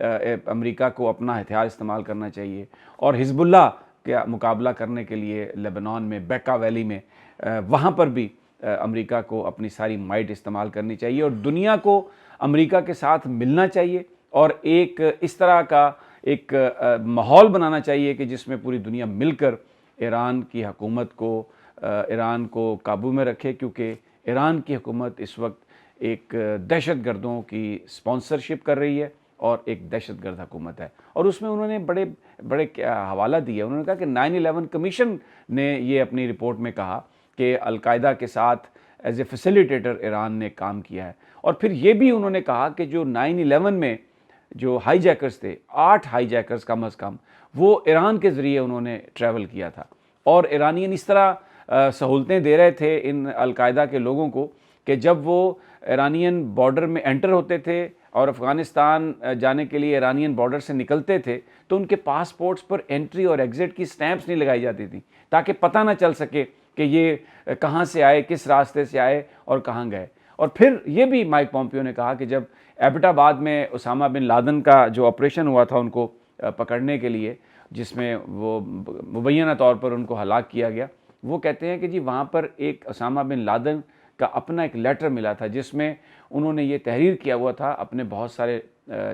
امریکہ کو اپنا ہتھیار استعمال کرنا چاہیے، اور حزب اللہ کا مقابلہ کرنے کے لیے لیبنان میں بیکا ویلی میں وہاں پر بھی امریکہ کو اپنی ساری مائٹ استعمال کرنی چاہیے، اور دنیا کو امریکہ کے ساتھ ملنا چاہیے، اور ایک اس طرح کا ایک ماحول بنانا چاہیے کہ جس میں پوری دنیا مل کر ایران کی حکومت کو ایران کو قابو میں رکھے، کیونکہ ایران کی حکومت اس وقت ایک دہشت گردوں کی سپانسرشپ کر رہی ہے اور ایک دہشت گرد حکومت ہے۔ اور اس میں انہوں نے بڑے حوالہ دیا، انہوں نے کہا کہ 9/11 کمیشن نے یہ اپنی رپورٹ میں کہا کہ القاعدہ کے ساتھ ایز اے فیسیلیٹیٹر ایران نے کام کیا ہے، اور پھر یہ بھی انہوں نے کہا کہ جو 9/11 میں جو ہائی جیکرز تھے، 8 ہائی جیکرز کم از کم، وہ ایران کے ذریعے انہوں نے ٹریول کیا تھا، اور ایرانین اس طرح سہولتیں دے رہے تھے ان القاعدہ کے لوگوں کو کہ جب وہ ایرانین بارڈر میں انٹر ہوتے تھے اور افغانستان جانے کے لیے ایرانین بارڈر سے نکلتے تھے تو ان کے پاسپورٹس پر انٹری اور ایگزٹ کی سٹیمپس نہیں لگائی جاتی تھیں تاکہ پتہ نہ چل سکے کہ یہ کہاں سے آئے، کس راستے سے آئے اور کہاں گئے۔ اور پھر یہ بھی مائک پومپیو نے کہا کہ جب ایبٹ آباد میں اسامہ بن لادن کا جو آپریشن ہوا تھا ان کو پکڑنے کے لیے، جس میں وہ مبینہ طور پر ان کو ہلاک کیا گیا، وہ کہتے ہیں کہ جی وہاں پر ایک اسامہ بن لادن کا اپنا ایک لیٹر ملا تھا جس میں انہوں نے یہ تحریر کیا ہوا تھا اپنے بہت سارے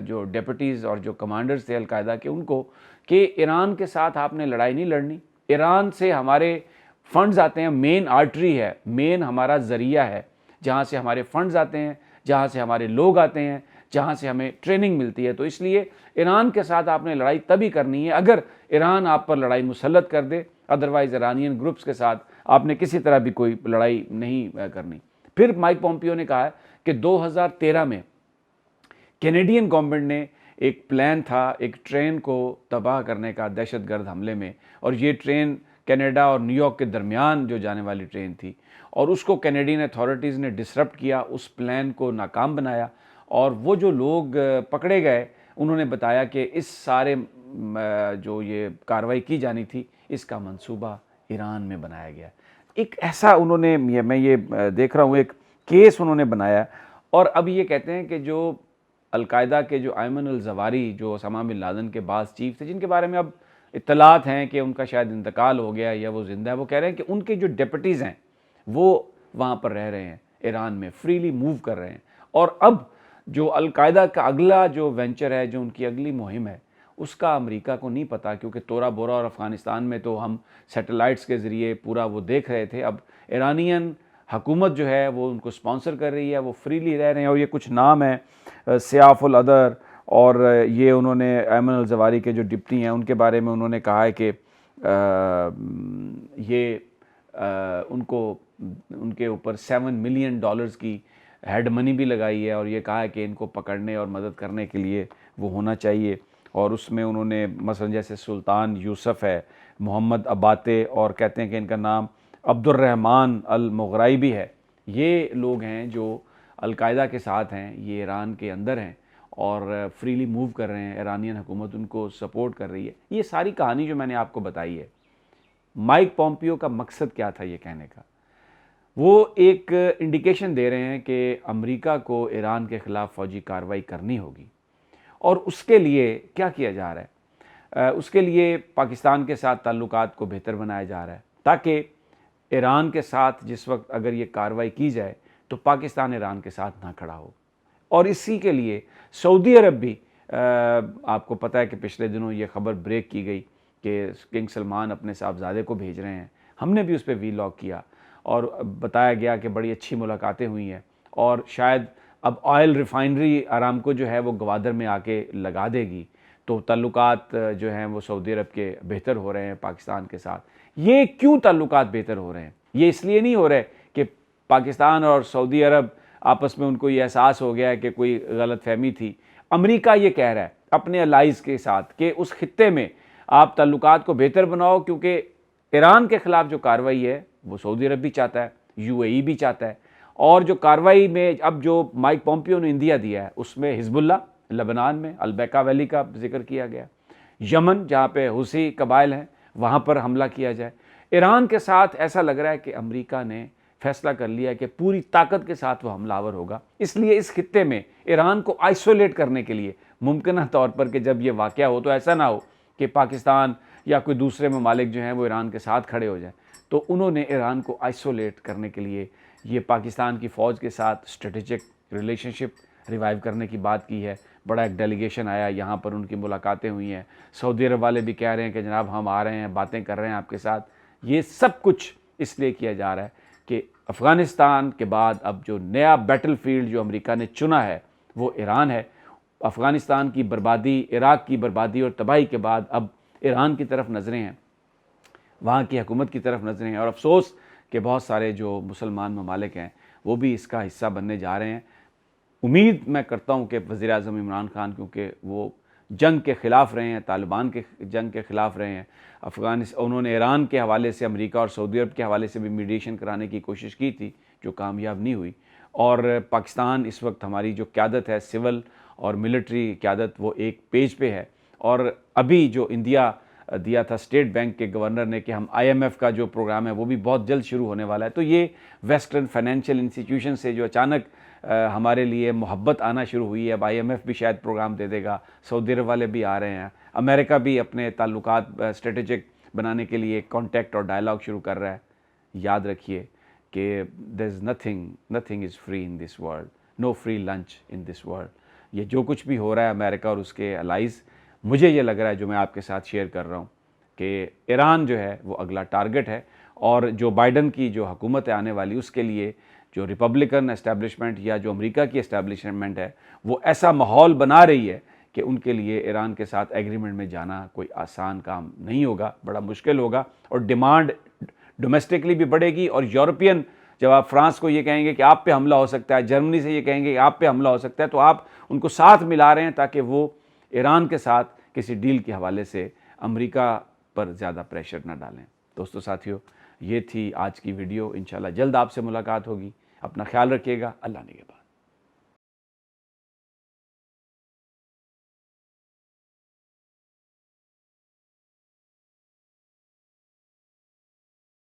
جو ڈیپٹیز اور جو کمانڈرز تھے القاعدہ کے ان کو، کہ ایران کے ساتھ آپ نے لڑائی نہیں لڑنی، ایران سے ہمارے فنڈز آتے ہیں، مین آرٹری ہے، مین ہمارا ذریعہ ہے جہاں سے ہمارے فنڈز آتے ہیں، جہاں سے ہمارے لوگ آتے ہیں، جہاں سے ہمیں ٹریننگ ملتی ہے، تو اس لیے ایران کے ساتھ آپ نے لڑائی تبھی کرنی ہے اگر ایران آپ پر لڑائی مسلط کر دے، ادروائز ایرانین گروپس کے ساتھ آپ نے کسی طرح بھی کوئی لڑائی نہیں کرنی۔ پھر مائک پومپیو نے کہا کہ 2013 میں کینیڈین گورنمنٹ نے ایک پلان تھا ایک ٹرین کو تباہ کرنے کا دہشت گرد حملے میں، اور یہ ٹرین کینیڈا اور نیو یارک کے درمیان جو جانے والی ٹرین تھی، اور اس کو کینیڈین اتھارٹیز نے ڈسرپٹ کیا، اس پلان کو ناکام بنایا، اور وہ جو لوگ پکڑے گئے انہوں نے بتایا کہ اس سارے جو یہ کارروائی کی جانی تھی اس کا منصوبہ ایران میں بنایا گیا۔ ایک ایسا انہوں نے، میں یہ دیکھ رہا ہوں ایک کیس انہوں نے بنایا، اور اب یہ کہتے ہیں کہ جو القاعدہ کے جو ایمن الزواری جو اسامہ بن لادن کے بعض چیف تھے جن کے بارے میں اب اطلاعات ہیں کہ ان کا شاید انتقال ہو گیا یا وہ زندہ ہے، وہ کہہ رہے ہیں کہ ان کے جو ڈیپٹیز ہیں وہ وہاں پر رہ رہے ہیں ایران میں، فریلی موو کر رہے ہیں، اور اب جو القاعدہ کا اگلا جو وینچر ہے، جو ان کی اگلی مہم ہے، اس کا امریکہ کو نہیں پتہ، کیونکہ تورا بورا اور افغانستان میں تو ہم سیٹلائٹس کے ذریعے پورا وہ دیکھ رہے تھے، اب ایرانین حکومت جو ہے وہ ان کو سپانسر کر رہی ہے، وہ فریلی رہ رہے ہیں، اور یہ کچھ نام ہیں سیاف الادر، اور یہ انہوں نے ایمن الزواری کے جو ڈپٹی ہیں ان کے بارے میں انہوں نے کہا ہے کہ یہ ان کے اوپر $7 ملین کی ہیڈ منی بھی لگائی ہے، اور یہ کہا ہے کہ ان کو پکڑنے اور مدد کرنے کے لیے وہ ہونا چاہیے، اور اس میں انہوں نے مثلا جیسے سلطان یوسف ہے، محمد اباتے، اور کہتے ہیں کہ ان کا نام عبد الرحمن المغرائی بھی ہے، یہ لوگ ہیں جو القاعدہ کے ساتھ ہیں، یہ ایران کے اندر ہیں اور فریلی موو کر رہے ہیں، ایرانین حکومت ان کو سپورٹ کر رہی ہے۔ یہ ساری کہانی جو میں نے آپ کو بتائی ہے، مائک پومپیو کا مقصد کیا تھا یہ کہنے کا؟ وہ ایک انڈیکیشن دے رہے ہیں کہ امریکہ کو ایران کے خلاف فوجی کارروائی کرنی ہوگی، اور اس کے لیے کیا کیا جا رہا ہے؟ اس کے لیے پاکستان کے ساتھ تعلقات کو بہتر بنایا جا رہا ہے تاکہ ایران کے ساتھ جس وقت اگر یہ کارروائی کی جائے تو پاکستان ایران کے ساتھ نہ کھڑا ہو، اور اسی کے لیے سعودی عرب بھی آپ کو پتہ ہے کہ پچھلے دنوں یہ خبر بریک کی گئی کہ کنگ سلمان اپنے صاحبزادے کو بھیج رہے ہیں، ہم نے بھی اس پہ وی لاگ کیا اور بتایا گیا کہ بڑی اچھی ملاقاتیں ہوئی ہیں، اور شاید اب آئل ریفائنری آرامکو جو ہے وہ گوادر میں آ کے لگا دے گی، تو تعلقات جو ہیں وہ سعودی عرب کے بہتر ہو رہے ہیں پاکستان کے ساتھ۔ یہ کیوں تعلقات بہتر ہو رہے ہیں؟ یہ اس لیے نہیں ہو رہے کہ پاکستان اور سعودی عرب آپس میں ان کو یہ احساس ہو گیا ہے کہ کوئی غلط فہمی تھی۔ امریکہ یہ کہہ رہا ہے اپنے الائز کے ساتھ کہ اس خطے میں آپ تعلقات کو بہتر بناؤ، کیونکہ ایران کے خلاف جو کارروائی ہے وہ سعودی عرب بھی چاہتا ہے، UAE بھی چاہتا ہے، اور جو کارروائی میں اب جو مائک پومپیو نے اندیا دیا ہے اس میں حزب اللہ لبنان میں البیکا ویلی کا ذکر کیا گیا، یمن جہاں پہ حوثی قبائل ہیں وہاں پر حملہ کیا جائے۔ ایران کے ساتھ ایسا لگ رہا ہے کہ امریکہ نے فیصلہ کر لیا کہ پوری طاقت کے ساتھ وہ حملہ آور ہوگا۔ اس لیے اس خطے میں ایران کو آئسولیٹ کرنے کے لیے ممکنہ طور پر کہ جب یہ واقعہ ہو تو ایسا نہ ہو کہ پاکستان یا کوئی دوسرے ممالک جو ہیں وہ ایران کے ساتھ کھڑے ہو جائیں، تو انہوں نے ایران کو آئسولیٹ کرنے کے لیے یہ پاکستان کی فوج کے ساتھ اسٹریٹجک ریلیشن شپ ریوائیو کرنے کی بات کی ہے۔ بڑا ایک ڈیلیگیشن آیا، یہاں پر ان کی ملاقاتیں ہوئی ہیں، سعودی عرب والے بھی کہہ رہے ہیں کہ جناب ہم آ رہے ہیں، باتیں کر رہے ہیں آپ کے ساتھ۔ یہ سب کچھ اس لیے کیا جا رہا ہے کہ افغانستان کے بعد اب جو نیا بیٹل فیلڈ جو امریکہ نے چنا ہے وہ ایران ہے۔ افغانستان کی بربادی، عراق کی بربادی اور تباہی کے بعد اب ایران کی طرف نظریں ہیں، وہاں کی حکومت کی طرف نظریں ہیں، اور افسوس کہ بہت سارے جو مسلمان ممالک ہیں وہ بھی اس کا حصہ بننے جا رہے ہیں۔ امید میں کرتا ہوں کہ وزیر اعظم عمران خان، کیونکہ وہ جنگ کے خلاف رہے ہیں، طالبان کے جنگ کے خلاف رہے ہیں، انہوں نے ایران کے حوالے سے، امریکہ اور سعودی عرب کے حوالے سے بھی میڈیشن کرانے کی کوشش کی تھی جو کامیاب نہیں ہوئی، اور پاکستان اس وقت ہماری جو قیادت ہے سول اور ملٹری قیادت وہ ایک پیج پہ ہے۔ اور ابھی جو انڈیا دیا تھا اسٹیٹ بینک کے گورنر نے کہ ہم IMF کا جو پروگرام ہے وہ بھی بہت جلد شروع ہونے والا ہے، تو یہ ویسٹرن فائنینشیل انسٹیٹیوشن سے جو اچانک ہمارے لیے محبت آنا شروع ہوئی ہے، اب IMF بھی شاید پروگرام دے دے گا، سعودی عرب والے بھی آ رہے ہیں، امریکہ بھی اپنے تعلقات اسٹریٹجک بنانے کے لیے کانٹیکٹ اور ڈائلاگ شروع کر رہا ہے۔ یاد رکھیے کہ there is nothing is free in this world, no free lunch in this world۔ یہ جو کچھ بھی ہو رہا ہے امریکہ اور اس کے الائز، مجھے یہ لگ رہا ہے جو میں آپ کے ساتھ شیئر کر رہا ہوں کہ ایران جو ہے وہ اگلا ٹارگٹ ہے، اور جو بائیڈن کی جو حکومت ہے آنے والی اس کے لیے جو ریپبلکن اسٹیبلشمنٹ یا جو امریکہ کی اسٹیبلشمنٹ ہے وہ ایسا ماحول بنا رہی ہے کہ ان کے لیے ایران کے ساتھ ایگریمنٹ میں جانا کوئی آسان کام نہیں ہوگا، بڑا مشکل ہوگا، اور ڈیمانڈ ڈومیسٹکلی بھی بڑھے گی۔ اور یورپین، جب آپ فرانس کو یہ کہیں گے کہ آپ پہ حملہ ہو سکتا ہے، جرمنی سے یہ کہیں گے کہ آپ پہ حملہ ہو سکتا ہے، تو آپ ان کو ساتھ ملا رہے ہیں تاکہ وہ ایران کے ساتھ کسی ڈیل کے حوالے سے امریکہ پر زیادہ پریشر نہ ڈالیں۔ دوستو ساتھیو، یہ تھی آج کی ویڈیو، انشاءاللہ جلد آپ سے ملاقات ہوگی، اپنا خیال رکھیے گا، اللہ نگہبان۔